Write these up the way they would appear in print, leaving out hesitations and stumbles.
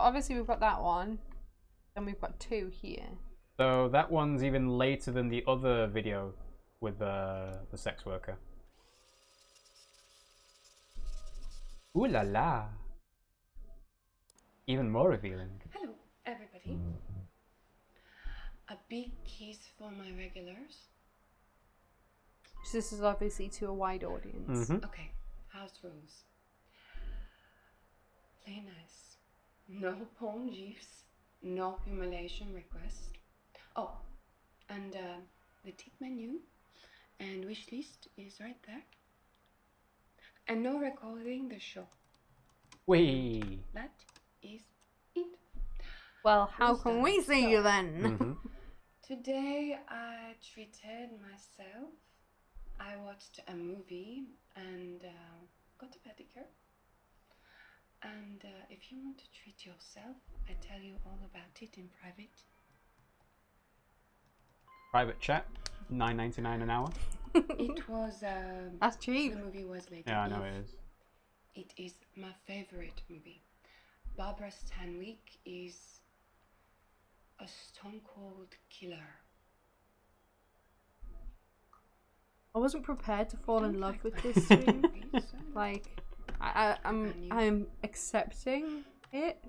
obviously we've got that one. Then we've got 2 here. So that one's even later than the other video with the sex worker. Ooh la la. Even more revealing. Hello, everybody. A big kiss for my regulars. So this is obviously to a wide audience. Okay, house rules. Play nice. No porn gifs. No humiliation request. Oh, and the tip menu and wish list is right there. And no recording the show. Whee! That is it. Well, how can we see you then? Today I treated myself. I watched a movie and got a pedicure. And if you want to treat yourself, I tell you all about it in private. Private chat, $9.99 an hour. It was. That's cheap. The movie was Lady Yeah, I know Eve. it is. It is my favorite movie. Barbara Stanwyck is a stone cold killer. I wasn't prepared to fall in love with this stream. Like, I'm accepting it,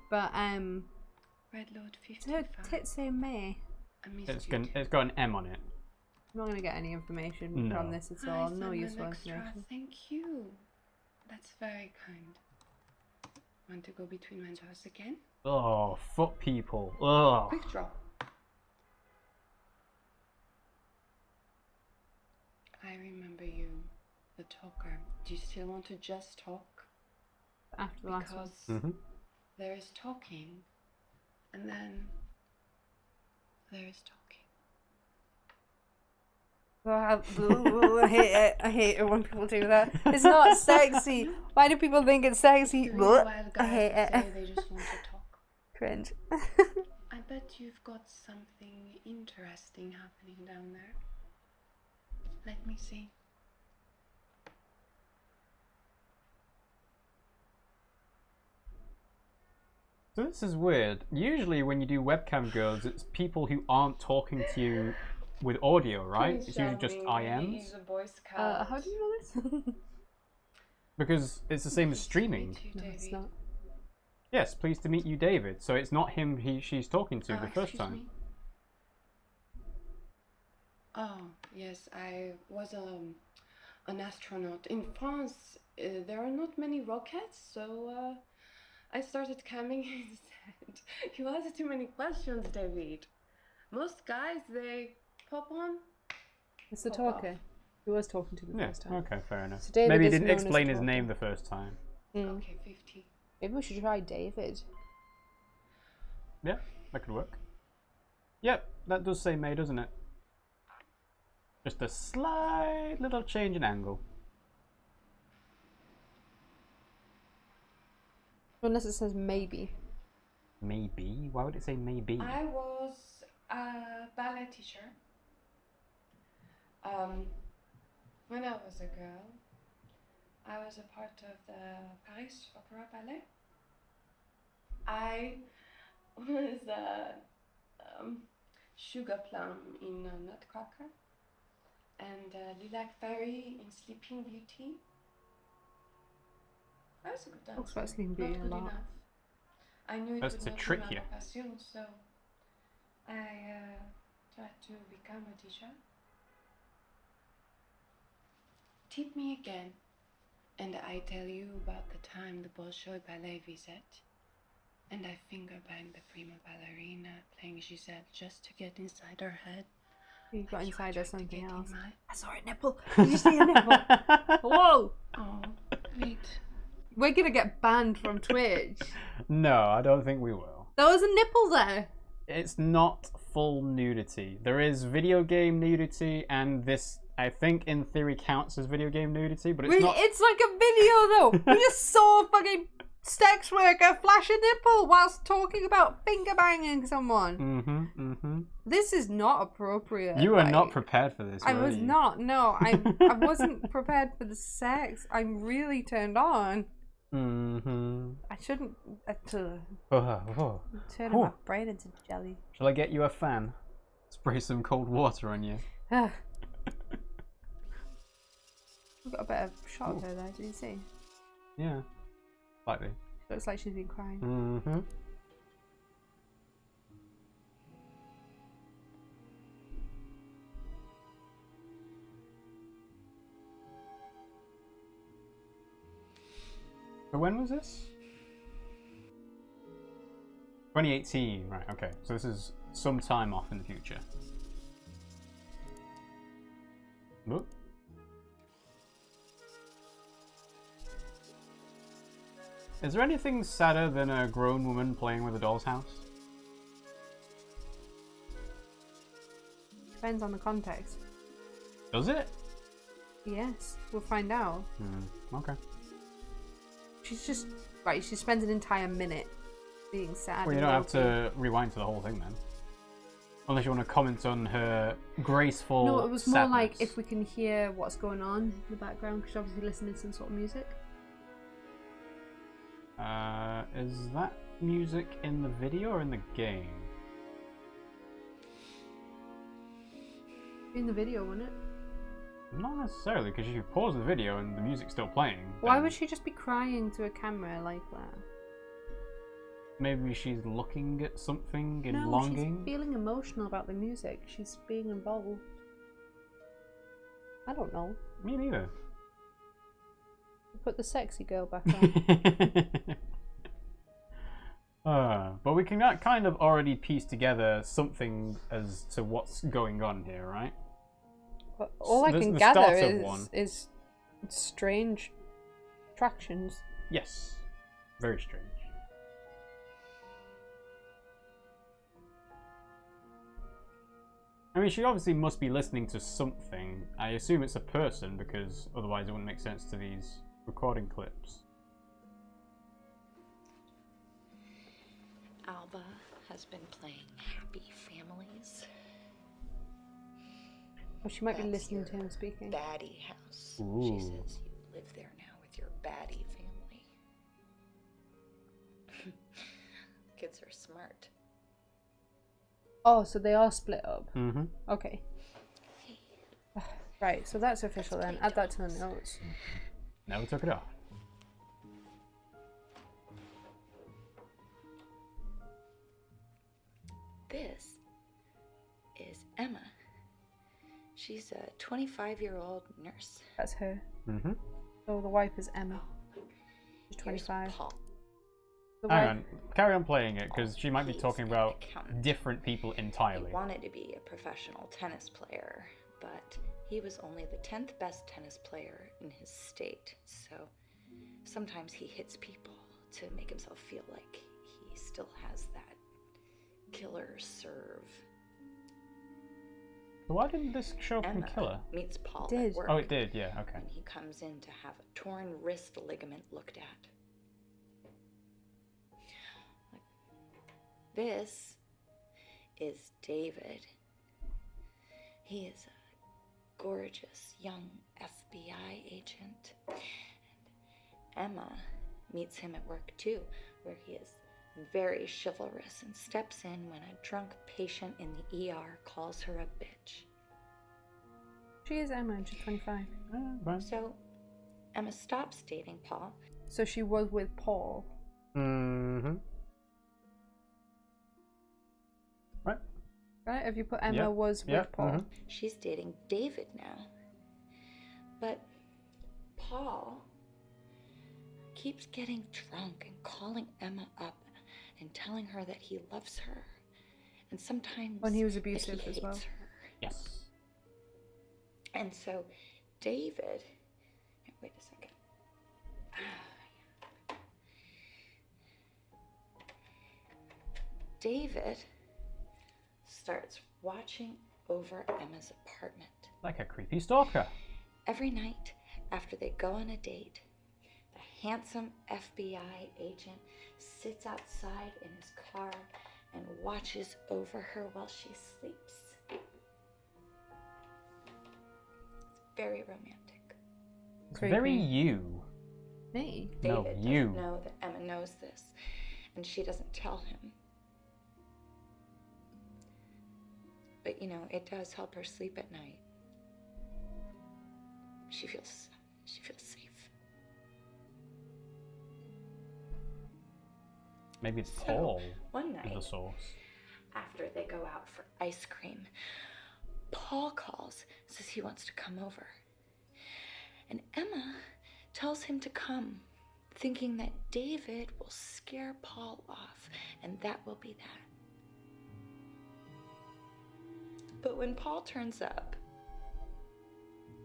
but Red Lord 55. tits say me. It's got an M on it. I'm not gonna get any information from this at all. No useful information. Thank you. That's very kind. Want to go between my jaws again? Oh, fuck people. Oh. Quick draw. I remember you, the talker. Do you still want to just talk? After the last one. Because there is talking, and then there is talking. I hate it. I hate it when people do that. It's not sexy. Why do people think it's sexy? I hate it. They just want to talk. Cringe. I bet you've got something interesting happening down there. Let me see. So this is weird. Usually when you do webcam girls, it's people who aren't talking to you with audio, right? It's usually just IMs. He's a Boy Scout. How do you know this? Because it's the same as streaming. No, it's not. Yes, pleased to meet you, David. So it's not him she's talking to the first time. Me? Oh, yes, I was an astronaut. In France, there are not many rockets, so I started coming and said, you asked too many questions, David. Most guys, they pop on. It's the talker. He was talking to the first time. Okay, fair enough. So Maybe he didn't explain his name the first time. Okay, 50. Maybe we should try David. Yeah, that could work. Yep, that does say May, doesn't it? Just a slight little change in angle. Unless it says maybe. Maybe? Why would it say maybe? I was a ballet teacher. When I was a girl, I was a part of the Paris Opera Ballet. I was a sugar plum in Nutcracker and Lilac Fairy in Sleeping Beauty. I was a good dancer. Talks about Sleeping Beauty a lot. Enough. I knew it That's would to not trick be you. my passion, so I tried to become a teacher. Tip me again, and I tell you about the time the Bolshoi Ballet visit, and I finger banged the prima ballerina playing Giselle just to get inside her head. You got inside or something else. My... I saw a nipple. Did you see a nipple? Whoa! Oh, wait. We're gonna get banned from Twitch. No, I don't think we will. There was a nipple there. It's not full nudity. There is video game nudity, and this, I think, in theory, counts as video game nudity, but it's not. It's like a video, though. We just saw a fucking sex worker flash a nipple whilst talking about finger banging someone. This is not appropriate. You were not prepared for this. I was not. No, I wasn't prepared for the sex. I'm really turned on. I shouldn't turn Oh. my brain into jelly. Shall I get you a fan? Spray some cold water on you. We've got a better shot of her there, did you see? Yeah. Slightly. Looks like she's been crying. So when was this? 2018, right, okay. So this is some time off in the future. Look. Is there anything sadder than a grown woman playing with a doll's house? Depends on the context. Does it? Yes, we'll find out. Okay. She's just right. She spends an entire minute being sad. Well, you don't have to rewind to the whole thing then, unless you want to comment on her graceful. No, it was more sadness. like if we can hear what's going on in the background, because she's obviously listening to some sort of music. Is that music in the video or in the game? In the video, wasn't it? Not necessarily, because if you pause the video and the music's still playing. Why would she just be crying to a camera like that? Maybe she's looking at something and No, longing. she's feeling emotional about the music. She's being involved. I don't know. Me neither. Put the sexy girl back on. But we can kind of already piece together something as to what's going on here, right? But all I can gather is strange attractions. Yes. Very strange. I mean, she obviously must be listening to something. I assume it's a person, because otherwise it wouldn't make sense to these recording clips. Alba has been playing Happy Families. Or she might be That's listening to your him speaking. Baddie house. Ooh. She says you live there now with your baddie family. Kids are smart. Oh, so they are split up. Mm-hmm. Okay. Right, so that's official then. Add that to the notes. Never took it off. This is Emma. She's a 25-year-old nurse. That's her. Mm-hmm. So the wife is Emma. She's Here's 25. Paul. The Hang wife... on. Carry on playing it, because she might be He's talking an about accountant. different people entirely. He wanted to be a professional tennis player, but he was only the 10th best tennis player in his state. So sometimes he hits people to make himself feel like he still has that killer serve. Why didn't this show up in Emma Killer? meets Paul Did. at work. Oh, it did, yeah, okay. And he comes in to have a torn wrist ligament looked at. This is David. He is a gorgeous young FBI agent. And Emma meets him at work too, where he is very chivalrous and steps in when a drunk patient in the ER calls her a bitch. She is Emma and she's 25. So Emma stops dating Paul. So she was with Paul. Mm-hmm. Right. Right? Have you put Emma Yep. was with Yep. Paul? Mhm. She's dating David now. But Paul keeps getting drunk and calling Emma up and telling her that he loves her. And sometimes When he was that abusive he as well. hates her. Yes. And so David, wait a second. David starts watching over Emma's apartment. Like a creepy stalker. Every night after they go on a date, the handsome FBI agent sits outside in his car and watches over her while she sleeps. It's very romantic. It's Creepy. very you. Me? No, David you. doesn't know that Emma knows this, and she doesn't tell him. But you know, it does help her sleep at night. She feels safe. Maybe it's So, Paul one is the night, source. after they go out for ice cream, Paul calls, says he wants to come over. And Emma tells him to come, thinking that David will scare Paul off, and that will be that. But when Paul turns up,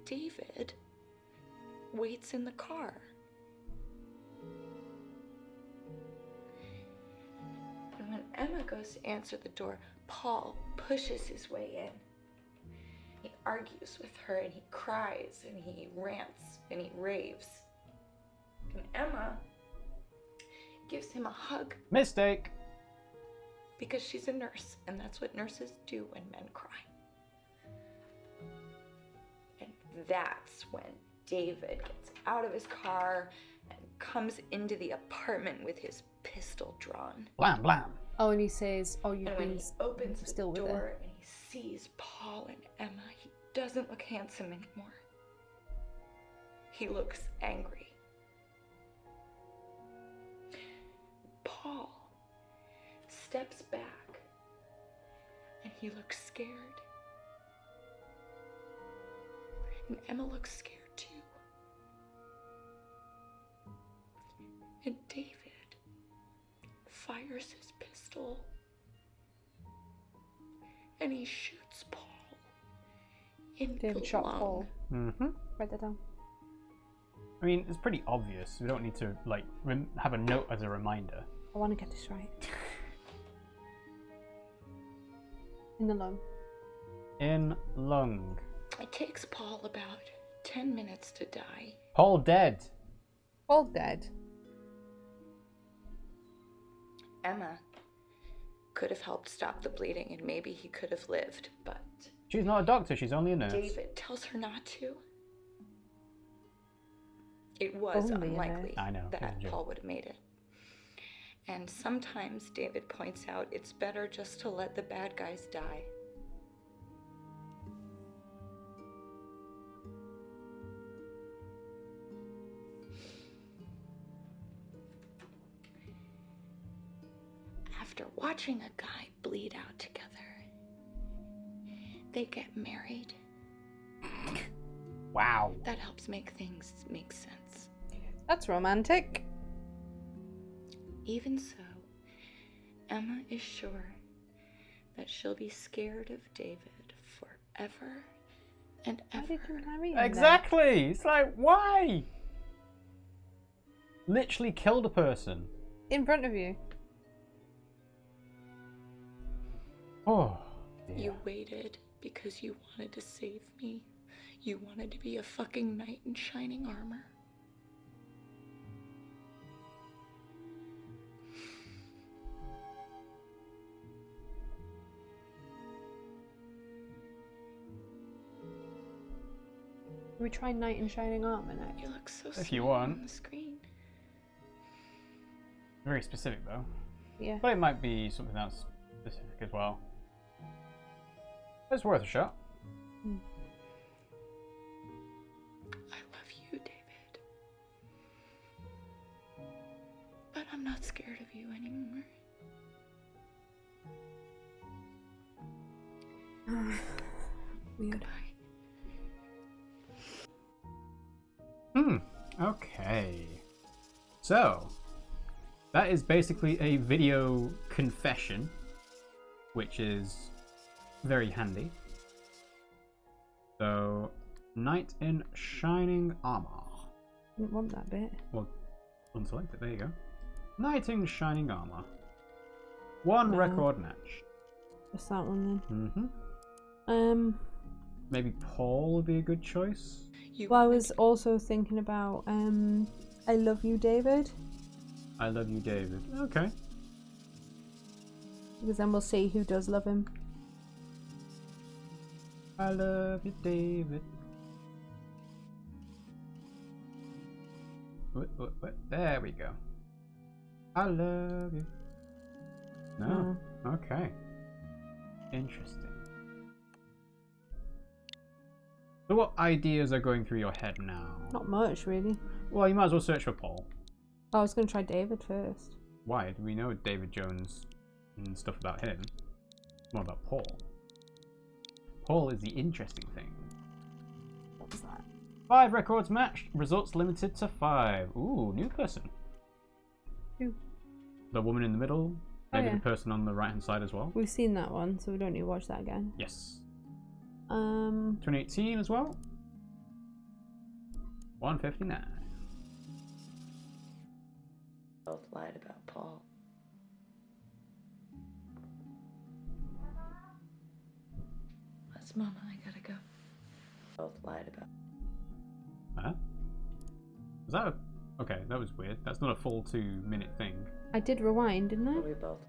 David waits in the car. And when Emma goes to answer the door, Paul pushes his way in. He argues with her and he cries and he rants and he raves. And Emma gives him a hug Mistake! because she's a nurse, and that's what nurses do when men cry. And that's when David gets out of his car and comes into the apartment with his pistol drawn. Blam, blam. Oh, and he says, "Oh, you've And when been he opens the still with door her." and he sees Paul and Emma, he doesn't look handsome anymore. He looks angry. Paul steps back and he looks scared. And Emma looks scared too. And David fires his pistol and he shoots Paul in David the shot lung. Paul. Mm-hmm. Write that down. I mean, it's pretty obvious. We don't need to, like, have a note as a reminder. I want to get this right. In the lung. In lung. It takes Paul about 10 minutes to die. Paul dead. All dead. Emma could have helped stop the bleeding and maybe he could have lived, but She's not a doctor, she's only a nurse. David tells her not to. It was Only a unlikely nurse. I know, it was that a joke. Paul would have made it. And sometimes David points out it's better just to let the bad guys die. After watching a guy bleed out together, they get married. Wow. That helps make things make sense. That's romantic. Even so, Emma is sure that she'll be scared of David forever and Why ever. did you marry him then? Exactly! It's like, why? Literally killed a person. In front of you. Oh, dear. You waited because you wanted to save me. You wanted to be a fucking knight in shining armor. Can we try Knight in Shining Armor next? You look so If you small want. on the screen. Very specific, though. Yeah. But it might be something that's specific as well. It's worth a shot. I love you, David. But I'm not scared of you anymore. Weird. Okay. So, that is basically a video confession, which is very handy. So, Knight in Shining Armor. Didn't want that bit. Well, unselect it, there you go. Knight in Shining Armor. One No. record match. Just that one then. Mm-hmm. Maybe Paul would be a good choice. Well, I was also thinking about I Love You, David. I love you, David. Okay. Because then we'll see who does love him. I love you, David. There we go. I love you. No. Okay. Interesting. So what ideas are going through your head now? Not much, really. Well, you might as well search for Paul. I was going to try David first. Why? We know David Jones and stuff about him. More about Paul. Paul is the interesting thing. What was that? 5 records matched. Results limited to 5. Ooh, new person. Who? The woman in the middle. Maybe yeah. the person on the right-hand side as well. We've seen that one, so we don't need to watch that again. Yes. Um. 2018 as well. 159. Both lied about Paul. That's Mama, I gotta go. Both lied about. Huh? Was that a... Okay, that was weird. That's not a full 2-minute thing. I did rewind, didn't I? We both.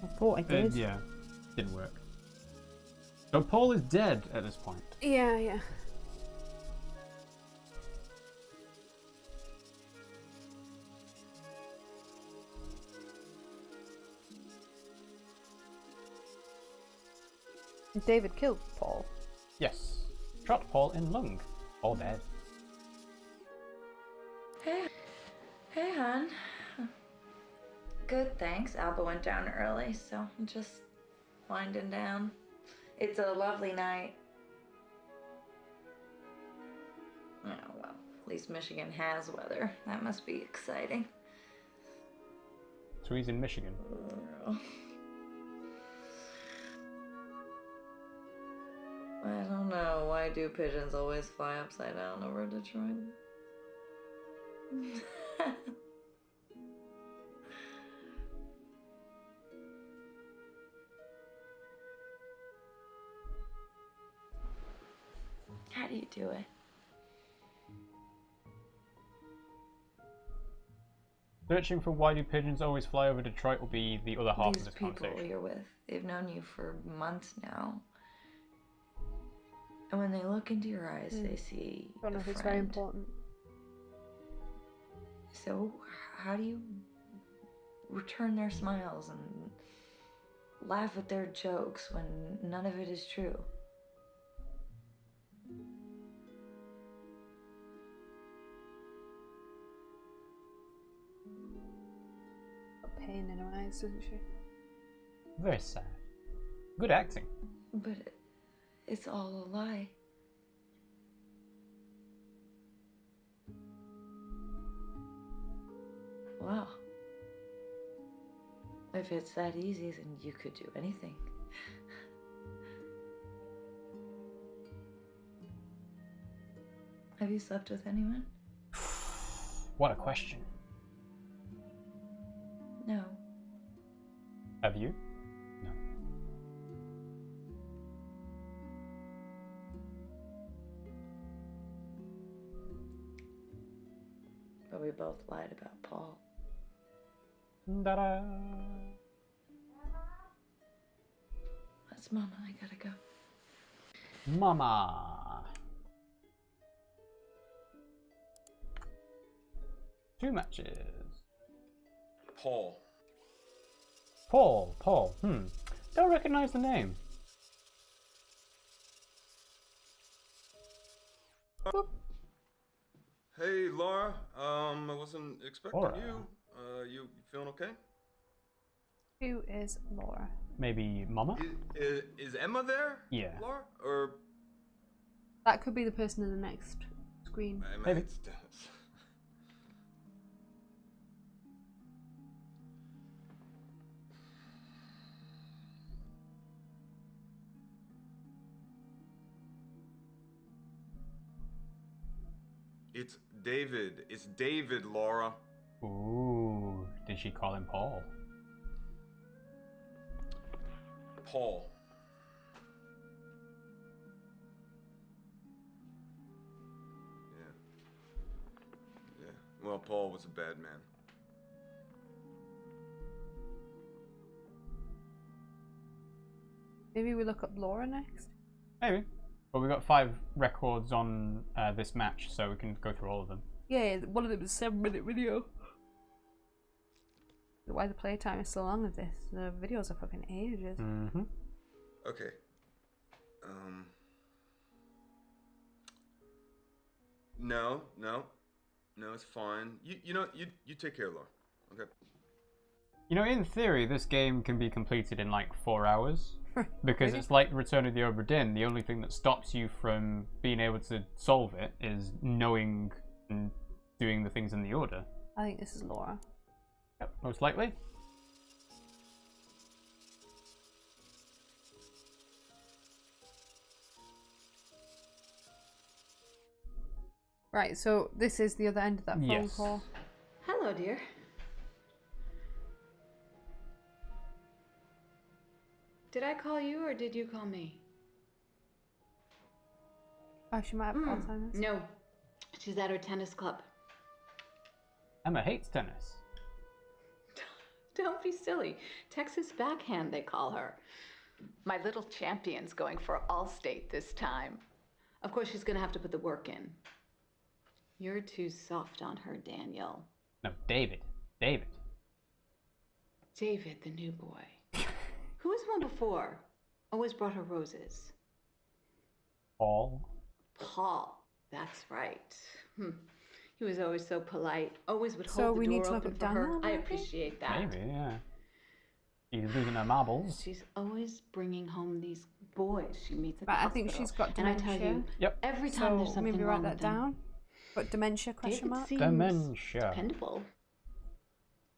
I thought I did. Yeah, didn't work. So Paul is dead at this point. Yeah. David killed Paul. Yes. Shot Paul in lung. Paul dead. Hey, hon. Good, thanks. Alba went down early, so I'm just winding down. It's a lovely night. Oh, well, at least Michigan has weather. That must be exciting. So he's in Michigan. I don't know. Why do pigeons always fly upside down over Detroit? How do you do it? Searching for why do pigeons always fly over Detroit will be the other half These of this people conversation. you're with, they've known you for months now. And when they look into your eyes, they see I don't know a if it's friend. very important. So, how do you return their smiles and laugh at their jokes when none of it is true? Got pain in her eyes, doesn't she? Very sad. Good acting. But it's all a lie. Wow. If it's that easy, then you could do anything. Have you slept with anyone? What a question. No. Have you? No. But we both lied about Paul. Ta-da! That's Mama, I gotta go. Mama. 2 matches. Paul. Paul. Don't recognize the name. Hey, Laura. I wasn't expecting Laura. you. You feeling okay? Who is Laura? Maybe Mama? Is Emma there? Yeah. Laura? Or That could be the person in the next screen. Maybe. It's Dennis. It's David. It's David, Laura. Ooh, did she call him Paul? Paul. Yeah. Well, Paul was a bad man. Maybe we look up Laura next. Maybe. But we've got 5 records on this match, so we can go through all of them. Yeah, one of them is a 7-minute video. Why the playtime is so long of this? The videos are fucking ages. Mm-hmm. Okay. No, it's fine. You know, you take care, Laura. Okay. You know, in theory, this game can be completed in like 4 hours. Because Really? it's like Return of the Obra Dinn. The only thing that stops you from being able to solve it is knowing and doing the things in the order. I think this is Laura. Yep, most likely. Right, so this is the other end of that phone Yes. call. Hello, dear. Did I call you or did you call me? Oh, she might have Alzheimer's. No, she's at her tennis club. Emma hates tennis. Don't be silly. Texas backhand, they call her. My little champion's going for All-State this time. Of course, she's gonna have to put the work in. You're too soft on her, Daniel. No, David. David. David, the new boy. Who was the one before? Always brought her roses. Paul. Paul. That's right. He was always so polite. Always would So hold we the need door to look open at for her. Daniel, I maybe? appreciate that. Maybe, yeah. She's losing her marbles. She's always bringing home these boys she meets at But the I think hospital. she's got And I dementia. tell you, Yep. every time there's So something maybe wrong write with that him, down. But dementia question David mark? seems Dementia. dependable.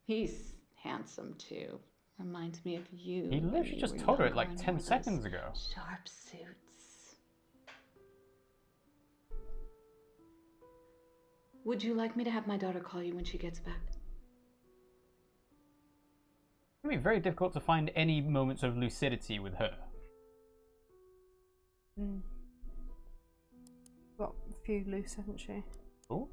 He's handsome too. Reminds me of you. He when literally you just were told her it younger like and 10 wore those seconds ago. Sharp suits. Would you like me to have my daughter call you when she gets back? It's going to be very difficult to find any moments of lucidity with her. Got a few loose, hasn't she? Oh,